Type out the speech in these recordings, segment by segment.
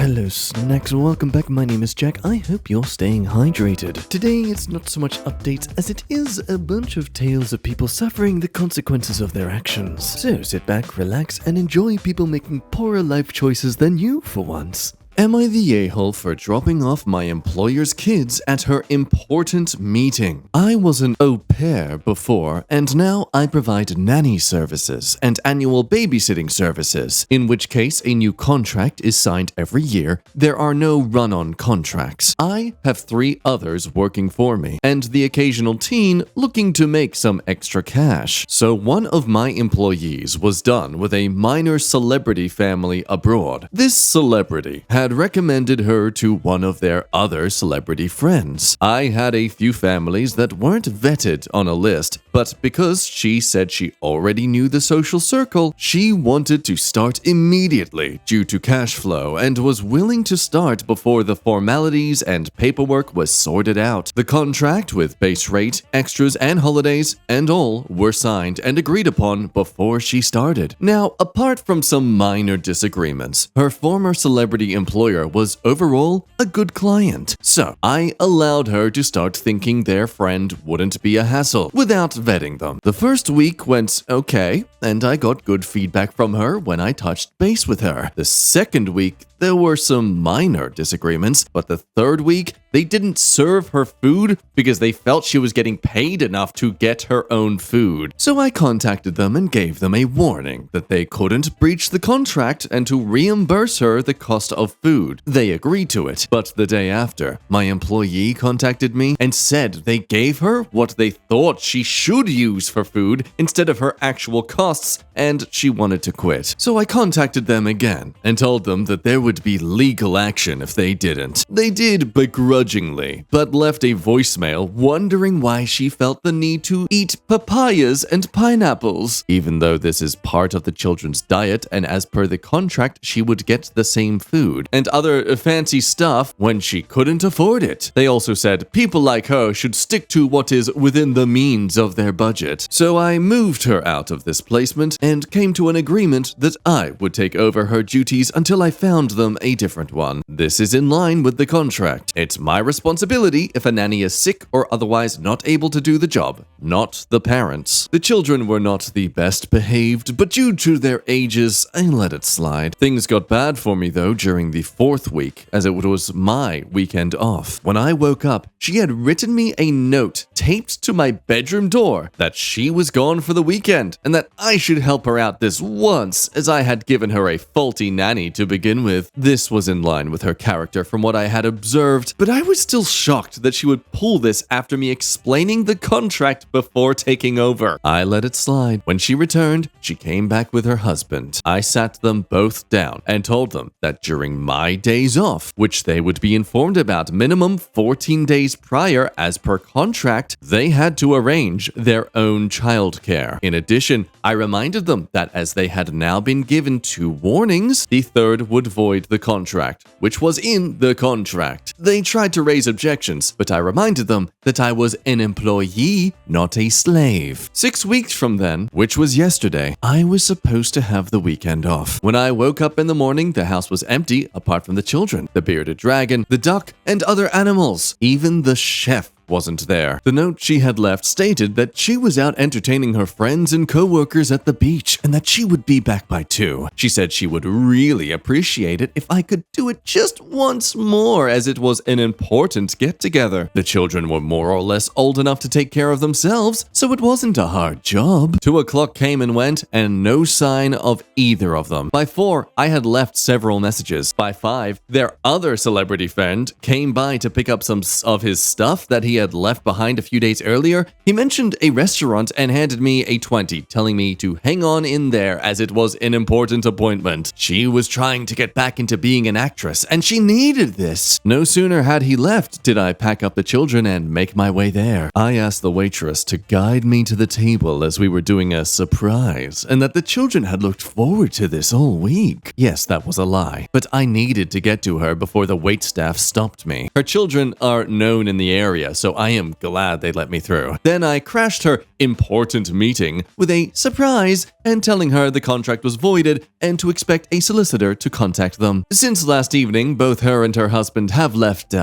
Hello snacks, welcome back. My name is Jack. I hope you're staying hydrated. Today it's not so much updates as it is a bunch of tales of people suffering the consequences of their actions. So sit back, relax, and enjoy people making poorer life choices than you for once. Am I the a-hole for dropping off my employer's kids at her important meeting? I was an au pair before, and now I provide nanny services and annual babysitting services, in which case a new contract is signed every year. There are no run-on contracts. I have 3 others working for me, and the occasional teen looking to make some extra cash. So one of my employees was done with a minor celebrity family abroad. This celebrity had recommended her to one of their other celebrity friends. I had a few families that weren't vetted on a list, but because she said she already knew the social circle, she wanted to start immediately due to cash flow and was willing to start before the formalities and paperwork was sorted out. The contract with base rate, extras, and holidays and all were signed and agreed upon before she started. Now, apart from some minor disagreements, her former celebrity employer was overall a good client. So I allowed her to start thinking their friend wouldn't be a hassle without vetting them. The first week went okay, and I got good feedback from her when I touched base with her. The second week, there were some minor disagreements, but the third week, they didn't serve her food because they felt she was getting paid enough to get her own food. So I contacted them and gave them a warning that they couldn't breach the contract and to reimburse her the cost of food. They agreed to it, but the day after, my employee contacted me and said they gave her what they thought she should use for food instead of her actual costs, and she wanted to quit. So I contacted them again and told them that there would be legal action if they didn't. They did begrudgingly, but left a voicemail wondering why she felt the need to eat papayas and pineapples, even though this is part of the children's diet and as per the contract she would get the same food, and other fancy stuff when she couldn't afford it. They also said people like her should stick to what is within the means of their budget. So I moved her out of this placement and came to an agreement that I would take over her duties until I found them a different one. This is in line with the contract. It's my responsibility if a nanny is sick or otherwise not able to do the job, not the parents. The children were not the best behaved, but due to their ages, I let it slide. Things got bad for me though during the 4th week, as it was my weekend off. When I woke up, she had written me a note taped to my bedroom door that she was gone for the weekend and that I should help her out this once, as I had given her a faulty nanny to begin with. This was in line with her character from what I had observed, but I was still shocked that she would pull this after me explaining the contract before taking over. I let it slide. When she returned, she came back with her husband. I sat them both down and told them that during my days off, which they would be informed about minimum 14 days prior as per contract, they had to arrange their own childcare. In addition, I reminded them that as they had now been given 2 warnings, the third would void the contract, which was in the contract. They tried to raise objections, but I reminded them that I was an employee, not a slave. 6 weeks from then, which was yesterday, I was supposed to have the weekend off. When I woke up in the morning, the house was empty apart from the children, the bearded dragon, the duck, and other animals. Even the chef wasn't there. The note she had left stated that she was out entertaining her friends and co-workers at the beach and that she would be back by 2. She said she would really appreciate it if I could do it just once more, as it was an important get-together. The children were more or less old enough to take care of themselves, so it wasn't a hard job. 2 o'clock came and went, and no sign of either of them. By 4, I had left several messages. By 5, their other celebrity friend came by to pick up some of his stuff that he had left behind a few days earlier. He mentioned a restaurant and handed me a 20, telling me to hang on in there as it was an important appointment. She was trying to get back into being an actress, and she needed this. No sooner had he left did I pack up the children and make my way there. I asked the waitress to guide me to the table as we were doing a surprise, and that the children had looked forward to this all week. Yes, that was a lie, but I needed to get to her before the waitstaff stopped me. Her children are known in the area, so I am glad they let me through. Then I crashed her important meeting with a surprise and telling her the contract was voided and to expect a solicitor to contact them. Since last evening, both her and her husband have left,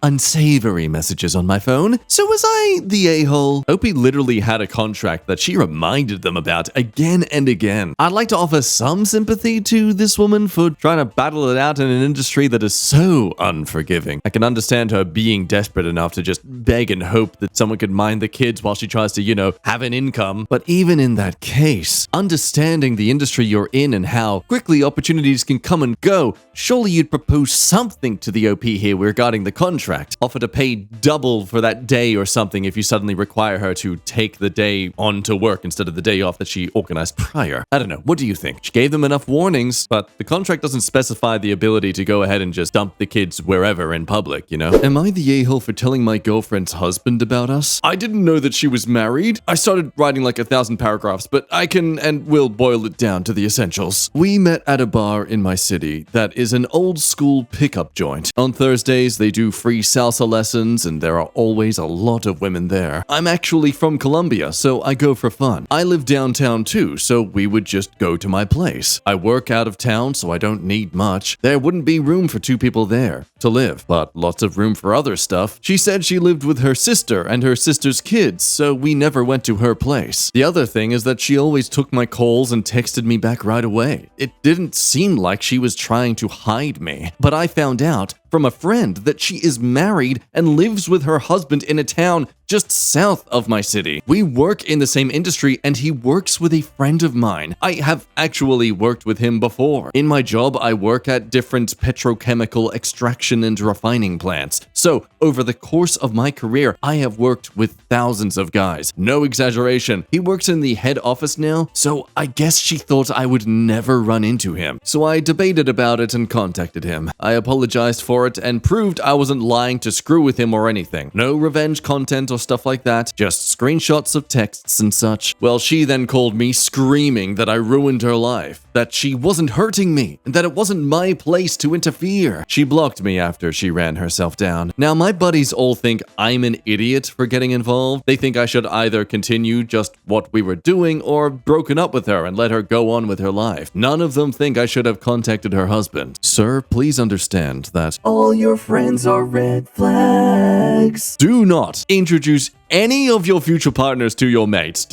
unsavory messages on my phone. So was I the a-hole? Opie literally had a contract that she reminded them about again and again. I'd like to offer some sympathy to this woman for trying to battle it out in an industry that is so unforgiving. I can understand her being desperate enough to just beg and hope that someone could mind the kids while she tries to, have an income. But even in that case, understanding the industry you're in and how quickly opportunities can come and go, surely you'd propose something to the OP here regarding the contract. Offer to pay double for that day or something if you suddenly require her to take the day on to work instead of the day off that she organized prior. I don't know. What do you think? She gave them enough warnings, but the contract doesn't specify the ability to go ahead and just dump the kids wherever in public, Am I the a-hole for telling my girlfriend's husband about us? I didn't know that she was married. I started writing like 1,000 paragraphs, but I can and will boil it down to the essentials. We met at a bar in my city that is an old school pickup joint. On Thursdays, they do free salsa lessons, and there are always a lot of women there. I'm actually from Colombia, so I go for fun. I live downtown too, so we would just go to my place. I work out of town, so I don't need much. There wouldn't be room for 2 people there to live, but lots of room for other stuff. She said she lived with her sister and her sister's kids, so we never went to her place. The other thing is that she always took my calls and texted me back right away. It didn't seem like she was trying to hide me, but I found out from a friend that she is married and lives with her husband in a town just south of my city. We work in the same industry and he works with a friend of mine. I have actually worked with him before. In my job, I work at different petrochemical extraction and refining plants. So, over the course of my career, I have worked with thousands of guys. No exaggeration. He works in the head office now, so I guess she thought I would never run into him. So I debated about it and contacted him. I apologized for it and proved I wasn't lying to screw with him or anything. No revenge content or stuff like that, just screenshots of texts and such. Well, she then called me screaming that I ruined her life, that she wasn't hurting me, and that it wasn't my place to interfere. She blocked me after she ran herself down. Now, my buddies all think I'm an idiot for getting involved. They think I should either continue just what we were doing or broken up with her and let her go on with her life. None of them think I should have contacted her husband. Sir, please understand that all your friends are red flags. Do not introduce any of your future partners to your mates.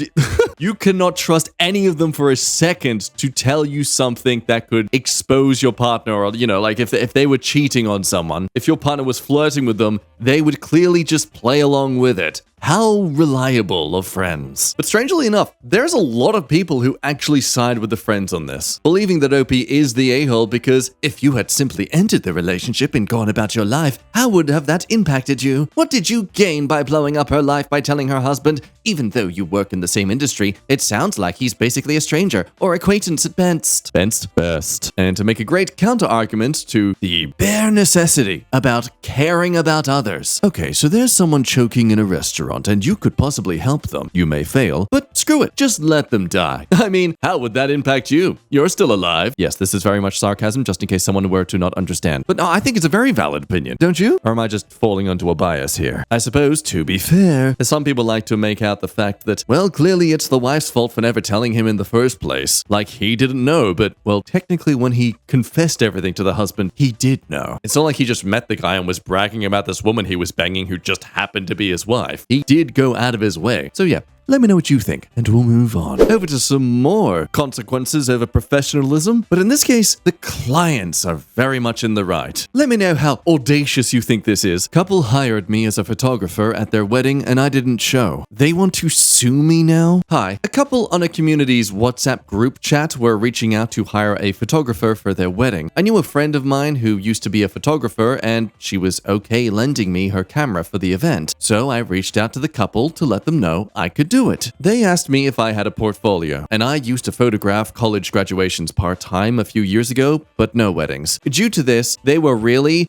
You cannot trust any of them for a second to tell you something that could expose your partner, or, like if they were cheating on someone, if your partner was flirting with them, they would clearly just play along with it. How reliable of friends. But strangely enough, there's a lot of people who actually side with the friends on this, believing that OP is the a-hole because if you had simply entered the relationship and gone about your life, how would have that impacted you? What did you gain by blowing up her life by telling her husband, even though you work in the same industry, it sounds like he's basically a stranger or acquaintance at best. Best. And to make a great counter-argument to the bare necessity about caring about others. Okay, so there's someone choking in a restaurant and you could possibly help them. You may fail, but screw it, just let them die. I mean, how would that impact you? You're still alive. Yes, this is very much sarcasm, just in case someone were to not understand. But no, I think it's a very valid opinion, don't you? Or am I just falling onto a bias here? I suppose, to be fair, some people like to make out the fact that, well, clearly it's the wife's fault for never telling him in the first place. Like he didn't know, but, well, technically when he confessed everything to the husband, he did know. It's not like he just met the guy and was bragging about this woman he was banging who just happened to be his wife. He did go out of his way. So yeah, let me know what you think, and we'll move on. Over to some more consequences over professionalism, but in this case, the clients are very much in the right. Let me know how audacious you think this is. Couple hired me as a photographer at their wedding, and I didn't show. They want to sue me now? Hi. A couple on a community's WhatsApp group chat were reaching out to hire a photographer for their wedding. I knew a friend of mine who used to be a photographer, and she was okay lending me her camera for the event. So I reached out to the couple to let them know I could do it. They asked me if I had a portfolio, and I used to photograph college graduations part-time a few years ago, but no weddings. Due to this, they were really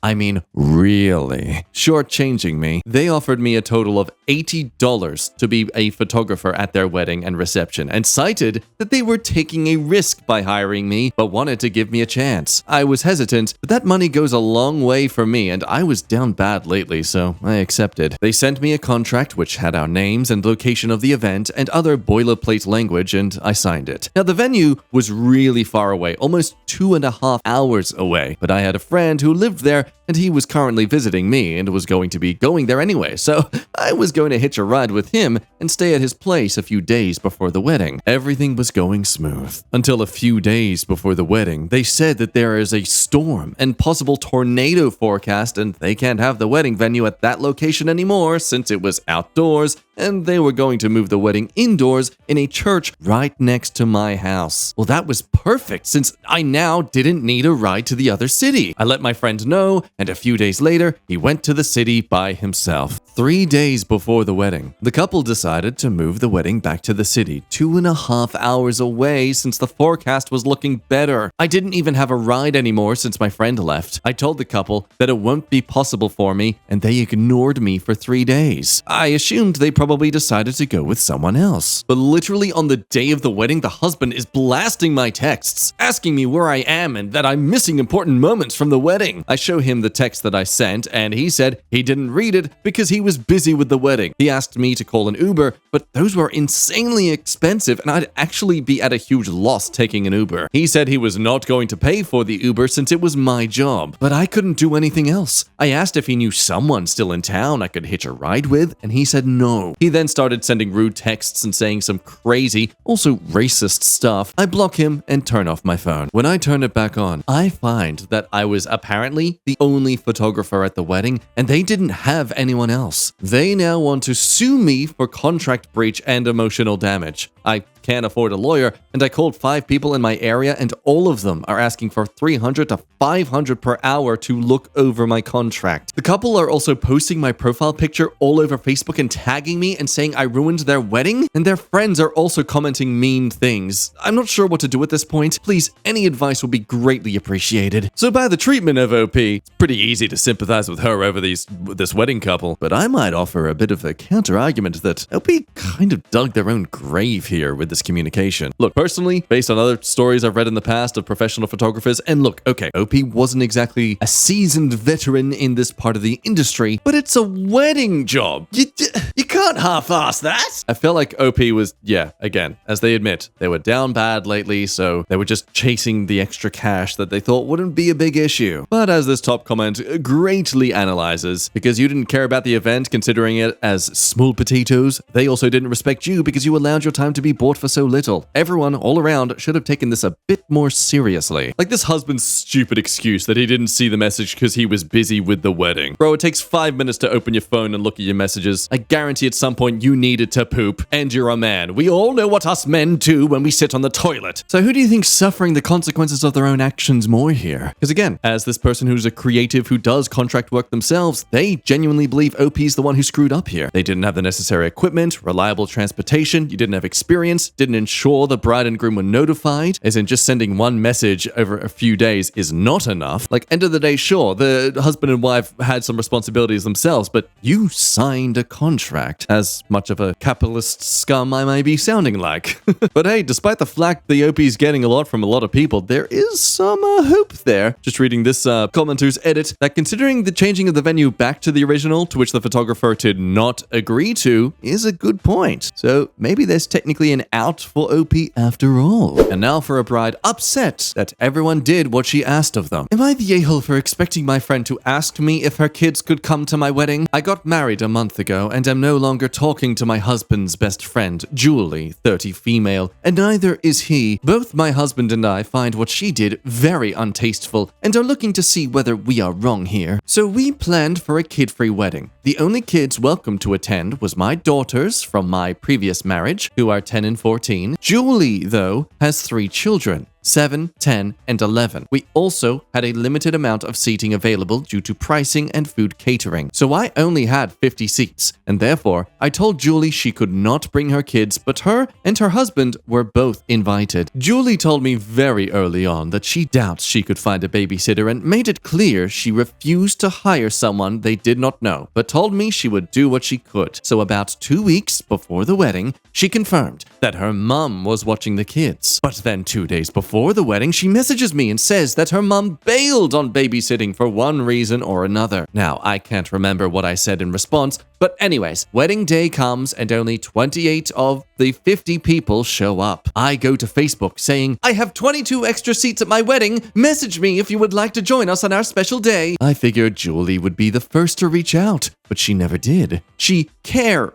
shortchanging me. They offered me a total of $80 to be a photographer at their wedding and reception, and cited that they were taking a risk by hiring me, but wanted to give me a chance. I was hesitant, but that money goes a long way for me, and I was down bad lately, so I accepted. They sent me a contract which had our names and location of the event and other boilerplate language, and I signed it. Now, the venue was really far away, almost 2.5 hours away, but I had a friend who lived there, and he was currently visiting me and was going to be going there anyway, so I was going to hitch a ride with him and stay at his place a few days before the wedding. Everything was going smooth. Until a few days before the wedding, they said that there is a storm and possible tornado forecast, and they can't have the wedding venue at that location anymore since it was outdoors, and they were going to move the wedding indoors in a church right next to my house. Well, that was perfect since I now didn't need a ride to the other city. I let my friend know, and a few days later, he went to the city by himself. 3 days before the wedding, the couple decided to move the wedding back to the city 2.5 hours away since the forecast was looking better. I didn't even have a ride anymore since my friend left. I told the couple that it won't be possible for me, and they ignored me for 3 days. I assumed they probably decided to go with someone else. But literally on the day of the wedding, the husband is blasting my texts, asking me where I am and that I'm missing important moments from the wedding. I show him the text that I sent, and he said he didn't read it because he was busy with the wedding. He asked me to call an Uber, but those were insanely expensive, and I'd actually be at a huge loss taking an Uber. He said he was not going to pay for the Uber since it was my job, but I couldn't do anything else. I asked if he knew someone still in town I could hitch a ride with, and he said no. He then started sending rude texts and saying some crazy, also racist stuff. I block him and turn off my phone. When I turn it back on, I find that I was apparently the only photographer at the wedding, and they didn't have anyone else. They now want to sue me for contract breach and emotional damage. I can't afford a lawyer, and I called 5 people in my area, and all of them are asking for $300 to $500 per hour to look over my contract. The couple are also posting my profile picture all over Facebook and tagging me and saying I ruined their wedding, and their friends are also commenting mean things. I'm not sure what to do at this point. Please, any advice would be greatly appreciated. So by the treatment of OP, it's pretty easy to sympathize with her over this wedding couple, but I might offer a bit of a counter-argument that OP kind of dug their own grave here with this communication. Look, personally, based on other stories I've read in the past of professional photographers, and look, okay, OP wasn't exactly a seasoned veteran in this part of the industry, but it's a wedding job. You can't half-ass that. I felt like OP was, again, as they admit, they were down bad lately, so they were just chasing the extra cash that they thought wouldn't be a big issue. But as this top comment greatly analyzes, because you didn't care about the event considering it as small potatoes, they also didn't respect you because you allowed your time to be bought for so little. Everyone all around should have taken this a bit more seriously. Like this husband's stupid excuse that he didn't see the message because he was busy with the wedding. Bro, it takes 5 minutes to open your phone and look at your messages. I guarantee at some point you needed to poop, and you're a man. We all know what us men do when we sit on the toilet. So who do you think's suffering the consequences of their own actions more here? Because again, as this person who's a creative who does contract work themselves, they genuinely believe OP's the one who screwed up here. They didn't have the necessary equipment, reliable transportation, you didn't have experience, didn't ensure the bride and groom were notified, as in just sending one message over a few days is not enough. Like, end of the day, sure, the husband and wife had some responsibilities themselves, but you signed a contract, as much of a capitalist scum I may be sounding like. But hey, despite the flack the OP's getting a lot from a lot of people, there is some hope there. Just reading this commenter's edit, that considering the changing of the venue back to the original, to which the photographer did not agree to, is a good point. So maybe there's technically an out for OP after all. And now for a bride upset that everyone did what she asked of them. Am I the a-hole for expecting my friend to ask me if her kids could come to my wedding? I got married a month ago and am no longer talking to my husband's best friend, Julie, 30 female, and neither is he. Both my husband and I find what she did very untasteful and are looking to see whether we are wrong here. So we planned for a kid-free wedding. The only kids welcome to attend was my daughters from my previous marriage, who are 10 and 14. Julie, though, has 3 children, 7, 10, and 11. We also had a limited amount of seating available due to pricing and food catering, so I only had 50 seats, and therefore I told Julie she could not bring her kids, but her and her husband were both invited. Julie told me very early on that she doubts she could find a babysitter and made it clear she refused to hire someone they did not know, but told me she would do what she could. So about 2 weeks before the wedding, she confirmed that her mum was watching the kids. But then 2 days before the wedding, she messages me and says that her mum bailed on babysitting for one reason or another. Now, I can't remember what I said in response, but anyways, wedding day comes and only 28 of the 50 people show up. I go to Facebook saying, "I have 22 extra seats at my wedding. Message me if you would like to join us on our special day." I figured Julie would be the first to reach out, but she never did. She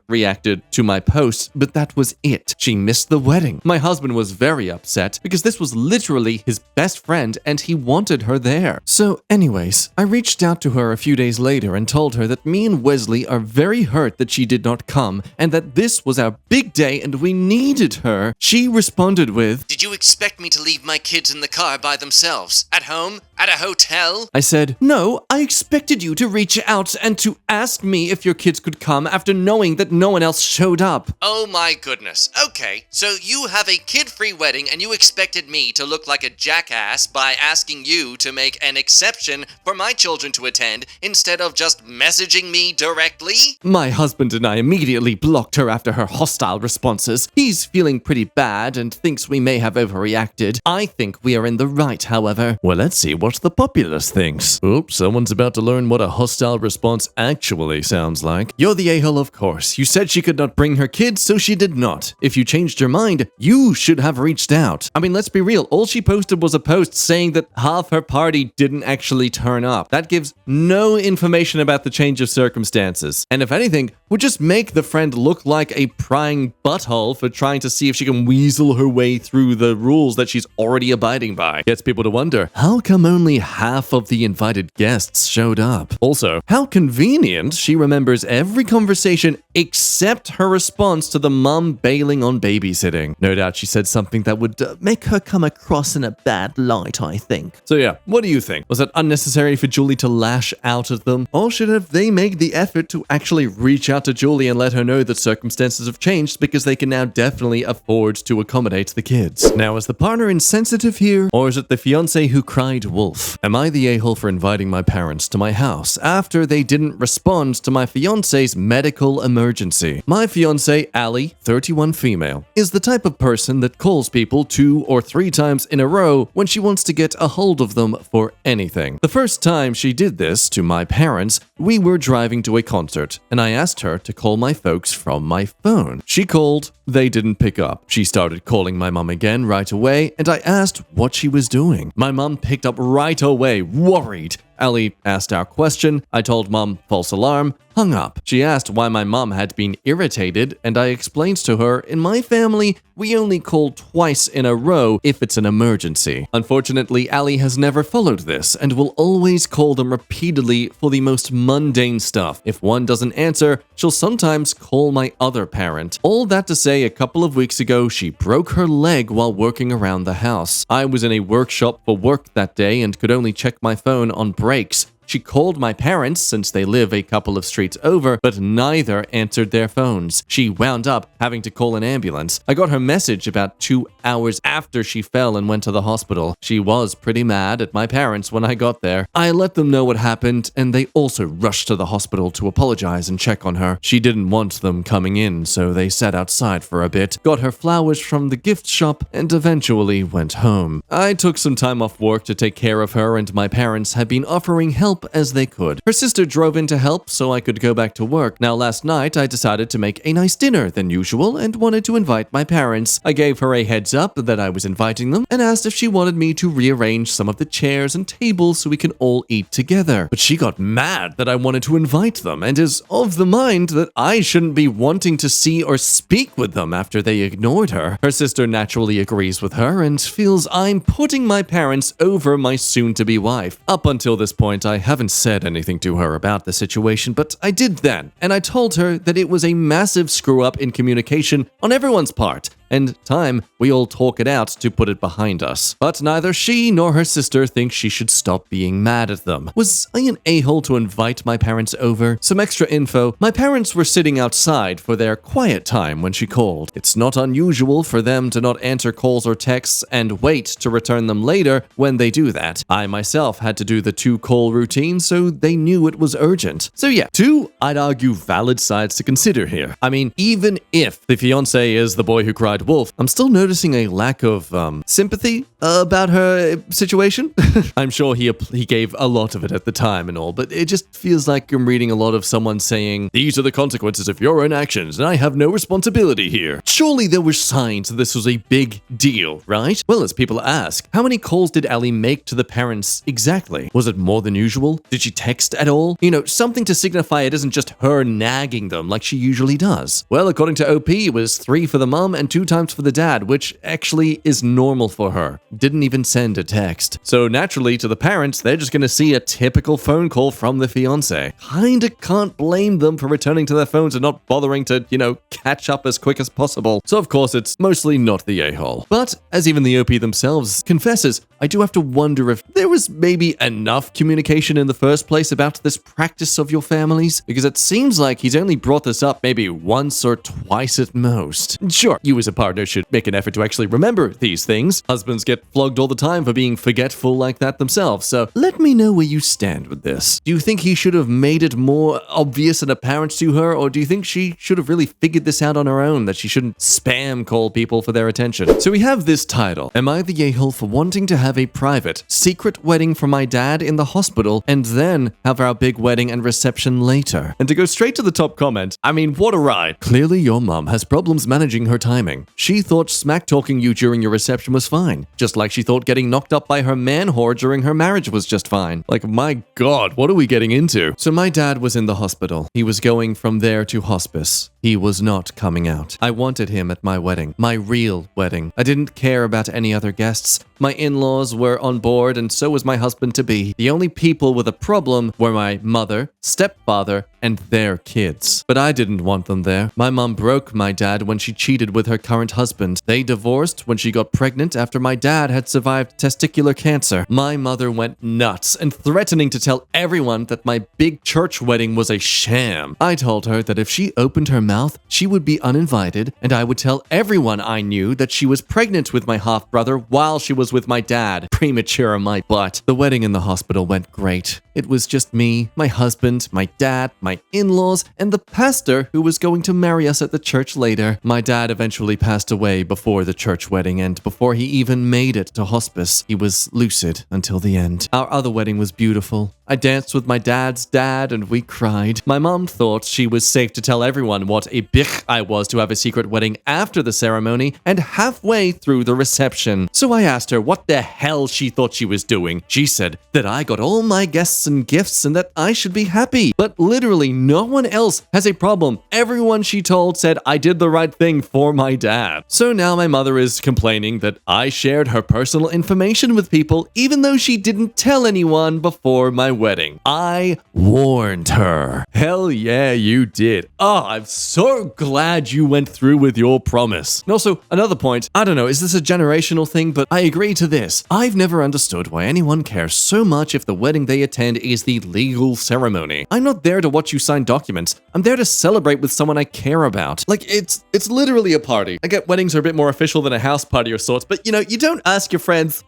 reacted to my post, but that was it. She missed the wedding. My husband was very upset because this was literally his best friend and he wanted her there. So anyways, I reached out to her a few days later and told her that me and Wesley are very hurt that she did not come and that this was our big day and we needed her. She responded with, "Did you expect me to leave my kids in the car by themselves? At home? At a hotel?" I said, "No, I expected you to reach out and to ask me if your kids could come after knowing that no one else showed up." Oh my goodness. Okay, so you have a kid-free wedding and you expected me to look like a jackass by asking you to make an exception for my children to attend instead of just messaging me directly? My husband and I immediately blocked her after her hostile responses. He's feeling pretty bad and thinks we may have overreacted. I think we are in the right, however. Well, let's see what the populace thinks. Oops, someone's about to learn what a hostile response actually sounds like. "You're the a-hole, of course. You said she could not bring her kids, so she did not. If you changed your mind, you should have reached out." I mean, let's be real. All she posted was a post saying that half her party didn't actually turn up. That gives no information about the change of circumstances. And if anything, would just make the friend look like a prying butthole for trying to see if she can weasel her way through the rules that she's already abiding by. Gets people to wonder, how come only half of the invited guests showed up? Also, how convenient she remembers every conversation except her response to the mum bailing on babysitting. No doubt she said something that would make her come across in a bad light, I think. So yeah, what do you think? Was it unnecessary for Julie to lash out at them? Or should have they made the effort to actually reach out to Julie and let her know that circumstances have changed because they can now definitely afford to accommodate the kids? Now, is the partner insensitive here? Or is it the fiance who cried wolf? Am I the a-hole for inviting my parents to my house after they didn't respond to my fiance's medical emergency? My fiance, Allie, 31 female, is the type of person that calls people 2 or 3 times in a row when she wants to get a hold of them for anything. The first time she did this to my parents, we were driving to a concert, and I asked her to call my folks from my phone. She called, they didn't pick up. She started calling my mom again right away, and I asked what she was doing. My mom picked up right away, worried. Allie asked our question. I told mom, false alarm, hung up. She asked why my mom had been irritated, and I explained to her, in my family, we only call twice in a row if it's an emergency. Unfortunately, Allie has never followed this and will always call them repeatedly for the most mundane stuff. If one doesn't answer, she'll sometimes call my other parent. All that to say, a couple of weeks ago, she broke her leg while working around the house. I was in a workshop for work that day and could only check my phone on breaks. She called my parents since they live a couple of streets over, but neither answered their phones. She wound up having to call an ambulance. I got her message about 2 hours after she fell and went to the hospital. She was pretty mad at my parents when I got there. I let them know what happened, and they also rushed to the hospital to apologize and check on her. She didn't want them coming in, so they sat outside for a bit, got her flowers from the gift shop, and eventually went home. I took some time off work to take care of her, and my parents had been offering help as they could. Her sister drove in to help so I could go back to work. Now, last night I decided to make a nice dinner than usual and wanted to invite my parents. I gave her a heads up that I was inviting them and asked if she wanted me to rearrange some of the chairs and tables so we can all eat together. But she got mad that I wanted to invite them and is of the mind that I shouldn't be wanting to see or speak with them after they ignored her. Her sister naturally agrees with her and feels I'm putting my parents over my soon-to-be wife. Up until this point, I haven't said anything to her about the situation, but I did then, and I told her that it was a massive screw-up in communication on everyone's part, and time we all talk it out to put it behind us. But neither she nor her sister think she should stop being mad at them. Was I an a-hole to invite my parents over? Some extra info: my parents were sitting outside for their quiet time when she called. It's not unusual for them to not answer calls or texts and wait to return them later when they do that. I myself had to do the 2-call routine, so they knew it was urgent. So yeah, 2, I'd argue, valid sides to consider here. I mean, even if the fiancé is the boy who cried wolf, I'm still noticing a lack of sympathy about her situation. I'm sure he gave a lot of it at the time and all, but it just feels like I'm reading a lot of someone saying, "These are the consequences of your own actions, and I have no responsibility here." Surely there were signs that this was a big deal, right? Well, as people ask, how many calls did Ellie make to the parents exactly? Was it more than usual? Did she text at all? You know, something to signify it isn't just her nagging them like she usually does. Well, according to OP, it was 3 for the mom and 2 times for the dad, which actually is normal for her. Didn't even send a text. So naturally, to the parents, they're just gonna see a typical phone call from the fiancé. Kinda can't blame them for returning to their phones and not bothering to, catch up as quick as possible. So of course, it's mostly not the a-hole. But as even the OP themselves confesses, I do have to wonder if there was maybe enough communication in the first place about this practice of your families, because it seems like he's only brought this up maybe once or twice at most. Sure, you as a partner should make an effort to actually remember these things. Husbands get flogged all the time for being forgetful like that themselves, so let me know where you stand with this. Do you think he should have made it more obvious and apparent to her, or do you think she should have really figured this out on her own, that she shouldn't spam call people for their attention? So we have this title: Am I the a-hole for wanting to have a private, secret wedding for my dad in the hospital and then have our big wedding and reception later? And to go straight to the top comment, I mean, what a ride. Clearly your mom has problems managing her timing. She thought smack talking you during your reception was fine, just like she thought getting knocked up by her man whore during her marriage was just fine. Like, my god, what are we getting into? So my dad was in the hospital. He was going from there to hospice. He was not coming out. I wanted him at my wedding, my real wedding. I didn't care about any other guests. My in-laws were on board, and so was my husband-to-be. The only people with a problem were my mother, stepfather, and their kids. But I didn't want them there. My mom broke my dad when she cheated with her current husband. They divorced when she got pregnant after my dad had survived testicular cancer. My mother went nuts and threatening to tell everyone that my big church wedding was a sham. I told her that if she opened her mouth, she would be uninvited, and I would tell everyone I knew that she was pregnant with my half-brother while she was with my dad. Premature my butt. The wedding in the hospital went great. It was just me, my husband, my dad, my in-laws, and the pastor who was going to marry us at the church later. My dad eventually passed away before the church wedding, and before he even made it to hospice. He was lucid until the end. Our other wedding was beautiful. I danced with my dad's dad and we cried. My mom thought she was safe to tell everyone what a bitch I was to have a secret wedding after the ceremony and halfway through the reception. So I asked her what the hell she thought she was doing. She said that I got all my guests and gifts and that I should be happy. But literally no one else has a problem. Everyone she told said I did the right thing for my dad. So now my mother is complaining that I shared her personal information with people even though she didn't tell anyone before my wedding. I warned her. Hell yeah, you did. Oh, I'm so glad you went through with your promise. And also, another point, I don't know, is this a generational thing? But I agree to this. I've never understood why anyone cares so much if the wedding they attend is the legal ceremony. I'm not there to watch you sign documents. I'm there to celebrate with someone I care about. Like, it's literally a party. I get weddings are a bit more official than a house party of sorts, but you don't ask your friends,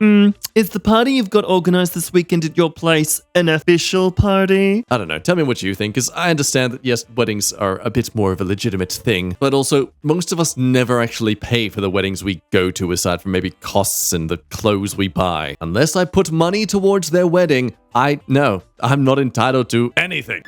is the party you've got organized this weekend at your place an official party? I don't know. Tell me what you think, because I understand that, yes, weddings are a bit more of a legitimate thing, but also most of us never actually pay for the weddings we go to aside from maybe costs and the clothes we buy. Unless I put money towards their wedding, I'm not entitled to anything.